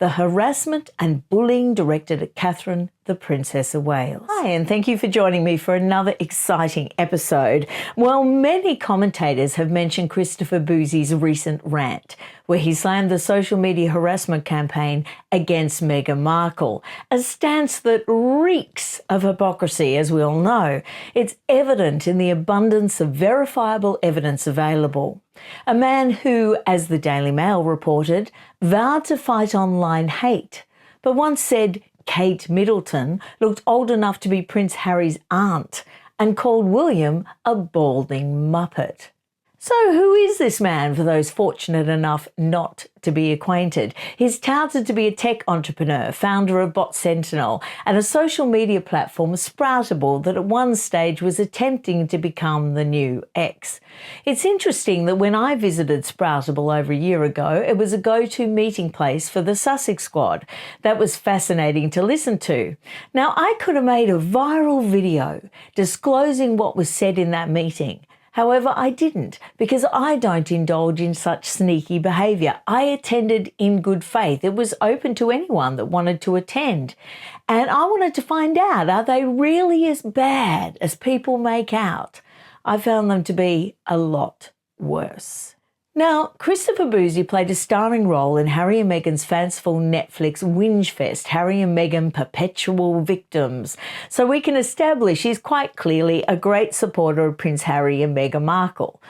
the harassment and bullying directed at Catherine, the Princess of Wales. Hi, and thank you for joining me for another exciting episode. Well, many commentators have mentioned Christopher Bouzy's recent rant, where he slammed the social media harassment campaign against Meghan Markle, a stance that reeks of hypocrisy, as we all know. It's evident in the abundance of verifiable evidence available. A man who, as the Daily Mail reported, vowed to fight online hate, but once said Kate Middleton looked old enough to be Prince Harry's aunt and called William a balding muppet. So who is this man for those fortunate enough not to be acquainted? He's touted to be a tech entrepreneur, founder of Bot Sentinel, and a social media platform, Sproutable, that at one stage was attempting to become the new X. It's interesting that when I visited Sproutable over a year ago, it was a go-to meeting place for the Sussex squad. That was fascinating to listen to. Now, I could have made a viral video disclosing what was said in that meeting. However, I didn't, because I don't indulge in such sneaky behaviour. I attended in good faith. It was open to anyone that wanted to attend. And I wanted to find out, are they really as bad as people make out? I found them to be a lot worse. Now, Christopher Bouzy played a starring role in Harry and Meghan's fanciful Netflix whinge fest, Harry and Meghan Perpetual Victims. So we can establish he's quite clearly a great supporter of Prince Harry and Meghan Markle.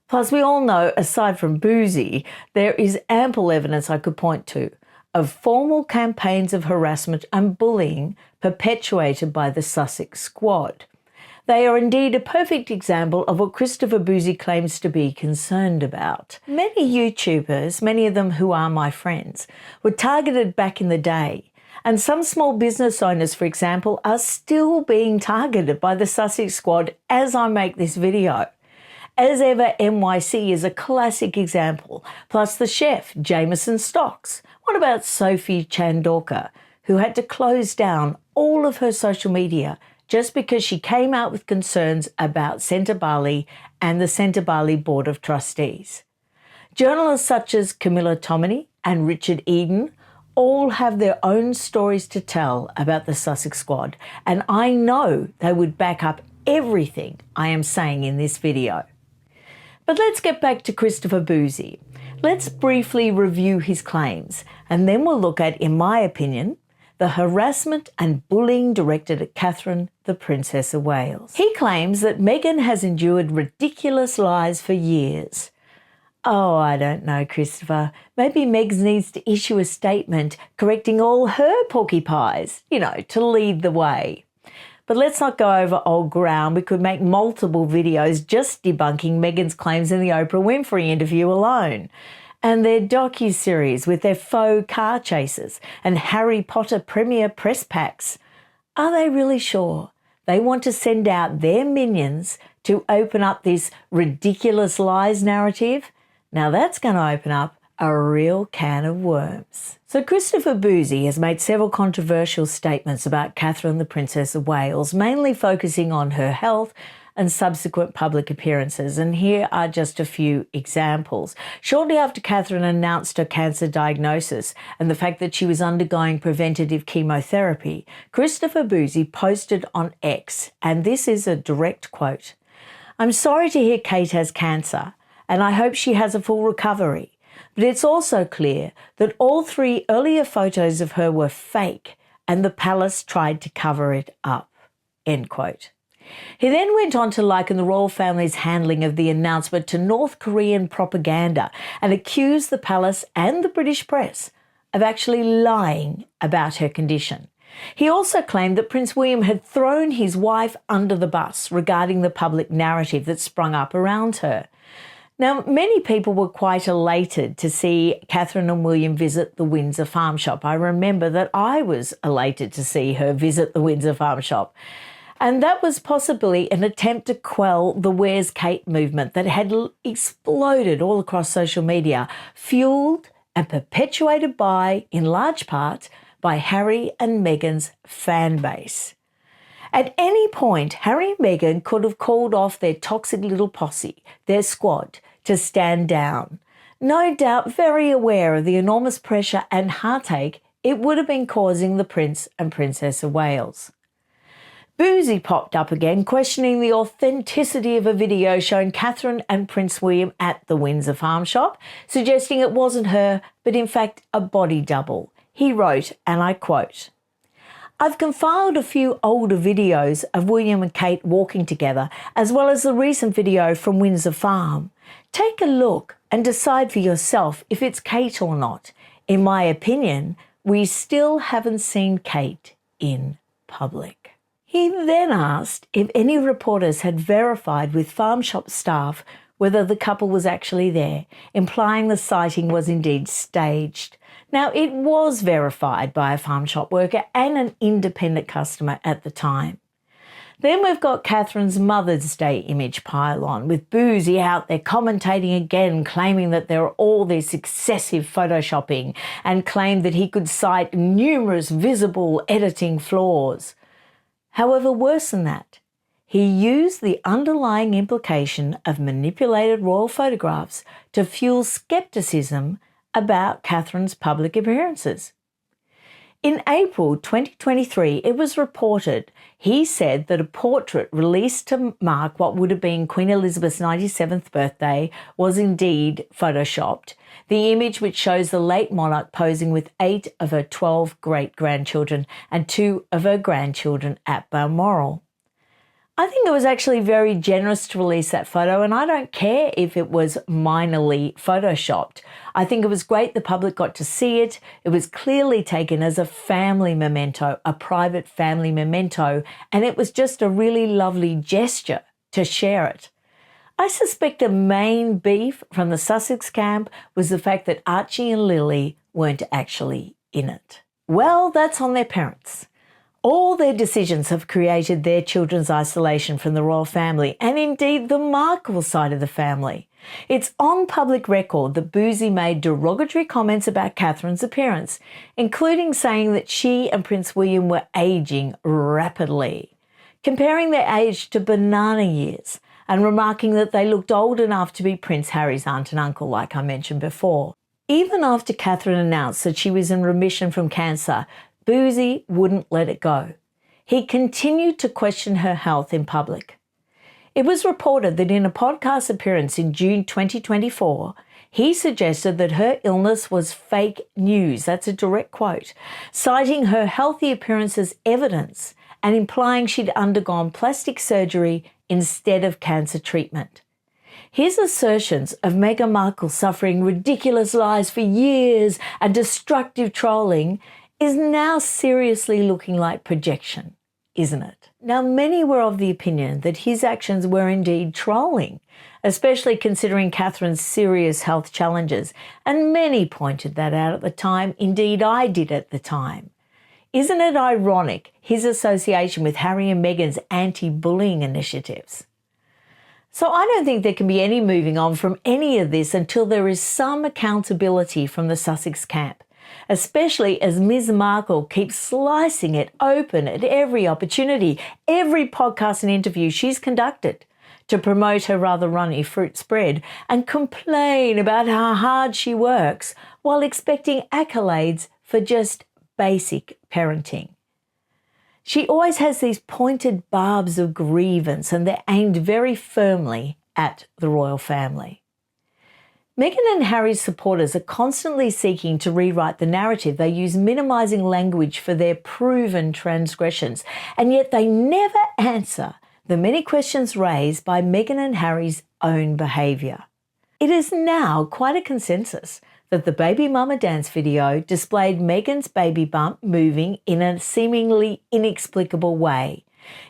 Plus, we all know, aside from Bouzy, there is ample evidence I could point to of formal campaigns of harassment and bullying perpetuated by the Sussex squad. They are indeed a perfect example of what Christopher Bouzy claims to be concerned about. Many YouTubers, many of them who are my friends, were targeted back in the day. And some small business owners, for example, are still being targeted by the Sussex squad as I make this video. As ever, NYC is a classic example, plus the chef, Jameson Stocks. What about Sophie Chandorka, who had to close down all of her social media just because she came out with concerns about Centre Bali and the Centre Bali Board of Trustees? Journalists such as Camilla Tominey and Richard Eden all have their own stories to tell about the Sussex squad, and I know they would back up everything I am saying in this video. But let's get back to Christopher Bouzy. Let's briefly review his claims, and then we'll look at, in my opinion, the harassment and bullying directed at Catherine, the Princess of Wales. He claims that Meghan has endured ridiculous lies for years. Oh, I don't know, Christopher. Maybe Meg needs to issue a statement correcting all her porcupines, to lead the way. But let's not go over old ground. We could make multiple videos just debunking Meghan's claims in the Oprah Winfrey interview alone. And their docu-series with their faux car chases and Harry Potter premiere press packs. Are they really sure they want to send out their minions to open up this ridiculous lies narrative? Now that's going to open up a real can of worms. So Christopher Bouzy has made several controversial statements about Catherine, the Princess of Wales, mainly focusing on her health and subsequent public appearances. And here are just a few examples. Shortly after Catherine announced her cancer diagnosis and the fact that she was undergoing preventative chemotherapy, Christopher Bouzy posted on X, and this is a direct quote: "I'm sorry to hear Kate has cancer, and I hope she has a full recovery. But it's also clear that all 3 earlier photos of her were fake, and the palace tried to cover it up." End quote. He then went on to liken the royal family's handling of the announcement to North Korean propaganda and accused the palace and the British press of actually lying about her condition. He also claimed that Prince William had thrown his wife under the bus regarding the public narrative that sprung up around her. Now, many people were quite elated to see Catherine and William visit the Windsor Farm Shop. I remember that I was elated to see her visit the Windsor Farm Shop. And that was possibly an attempt to quell the Where's Kate movement that had exploded all across social media, fueled and perpetuated by, in large part, by Harry and Meghan's fan base. At any point, Harry and Meghan could have called off their toxic little posse, their squad, to stand down. No doubt very aware of the enormous pressure and heartache it would have been causing the Prince and Princess of Wales. Boozie popped up again, questioning the authenticity of a video showing Catherine and Prince William at the Windsor farm shop, suggesting it wasn't her, but in fact a body double. He wrote, and I quote, "I've compiled a few older videos of William and Kate walking together, as well as the recent video from Windsor Farm. Take a look and decide for yourself if it's Kate or not. In my opinion, we still haven't seen Kate in public." He then asked if any reporters had verified with farm shop staff whether the couple was actually there, implying the sighting was indeed staged. Now, it was verified by a farm shop worker and an independent customer at the time. Then we've got Catherine's Mother's Day image pile-on, with Boozie out there commentating again, claiming that there are all this excessive photoshopping and claimed that he could cite numerous visible editing flaws. However, worse than that, he used the underlying implication of manipulated royal photographs to fuel skepticism about Catherine's public appearances. In April 2023, it was reported he said that a portrait released to mark what would have been Queen Elizabeth's 97th birthday was indeed photoshopped. The image, which shows the late monarch posing with 8 of her 12 great-grandchildren and 2 of her grandchildren at Balmoral. I think it was actually very generous to release that photo, and I don't care if it was minorly photoshopped. I think it was great the public got to see it. It was clearly taken as a family memento, a private family memento, and it was just a really lovely gesture to share it. I suspect the main beef from the Sussex camp was the fact that Archie and Lily weren't actually in it. Well, that's on their parents. All their decisions have created their children's isolation from the royal family, and indeed the Markle side of the family. It's on public record that Boozie made derogatory comments about Catherine's appearance, including saying that she and Prince William were aging rapidly, comparing their age to banana years, and remarking that they looked old enough to be Prince Harry's aunt and uncle, like I mentioned before. Even after Catherine announced that she was in remission from cancer, Boozie wouldn't let it go. He continued to question her health in public. It was reported that in a podcast appearance in June 2024, he suggested that her illness was fake news, that's a direct quote, citing her healthy appearance as evidence and implying she'd undergone plastic surgery instead of cancer treatment. His assertions of Meghan Markle suffering ridiculous lies for years and destructive trolling is now seriously looking like projection, isn't it? Now, many were of the opinion that his actions were indeed trolling, especially considering Catherine's serious health challenges, and many pointed that out at the time. Indeed, I did at the time. Isn't it ironic, his association with Harry and Meghan's anti-bullying initiatives? So I don't think there can be any moving on from any of this until there is some accountability from the Sussex camp, especially as Ms. Markle keeps slicing it open at every opportunity, every podcast and interview she's conducted to promote her rather runny fruit spread and complain about how hard she works while expecting accolades for just basic parenting. She always has these pointed barbs of grievance, and they're aimed very firmly at the royal family. Meghan and Harry's supporters are constantly seeking to rewrite the narrative. They use minimising language for their proven transgressions, and yet they never answer the many questions raised by Meghan and Harry's own behaviour. It is now quite a consensus that the baby mama dance video displayed Meghan's baby bump moving in a seemingly inexplicable way.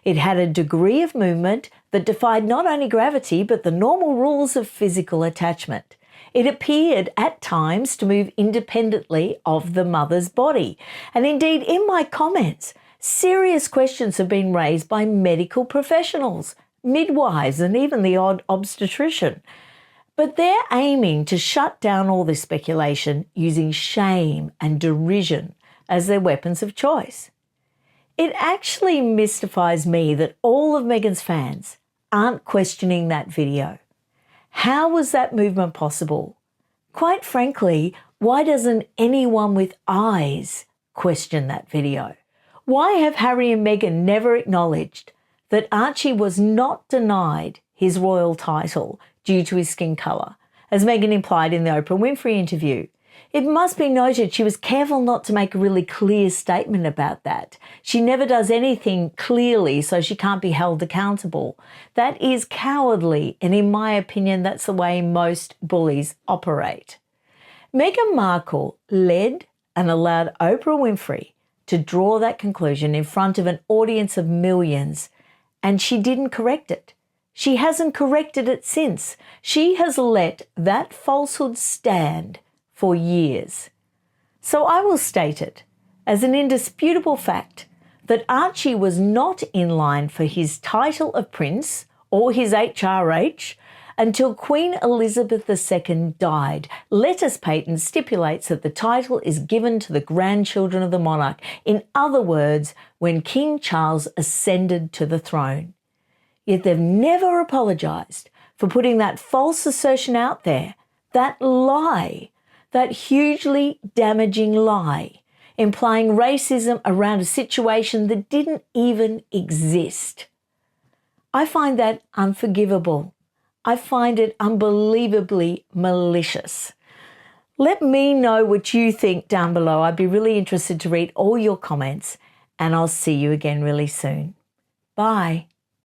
It had a degree of movement that defied not only gravity but the normal rules of physical attachment. It appeared at times to move independently of the mother's body. And indeed, in my comments, serious questions have been raised by medical professionals, midwives, and even the odd obstetrician. But they're aiming to shut down all this speculation using shame and derision as their weapons of choice. It actually mystifies me that all of Meghan's fans aren't questioning that video. How was that movement possible? Quite frankly, why doesn't anyone with eyes question that video? Why have Harry and Meghan never acknowledged that Archie was not denied his royal title due to his skin colour, as Meghan implied in the Oprah Winfrey interview? It must be noted she was careful not to make a really clear statement about that. She never does anything clearly, so she can't be held accountable. That is cowardly, and in my opinion, that's the way most bullies operate. Meghan Markle led and allowed Oprah Winfrey to draw that conclusion in front of an audience of millions, and she didn't correct it. She hasn't corrected it since. She has let that falsehood stand for years. So I will state it as an indisputable fact that Archie was not in line for his title of prince or his HRH until Queen Elizabeth II died. Letters patent stipulates that the title is given to the grandchildren of the monarch. In other words, when King Charles ascended to the throne. Yet they've never apologised for putting that false assertion out there, that lie, that hugely damaging lie, implying racism around a situation that didn't even exist. I find that unforgivable. I find it unbelievably malicious. Let me know what you think down below. I'd be really interested to read all your comments, and I'll see you again really soon. Bye.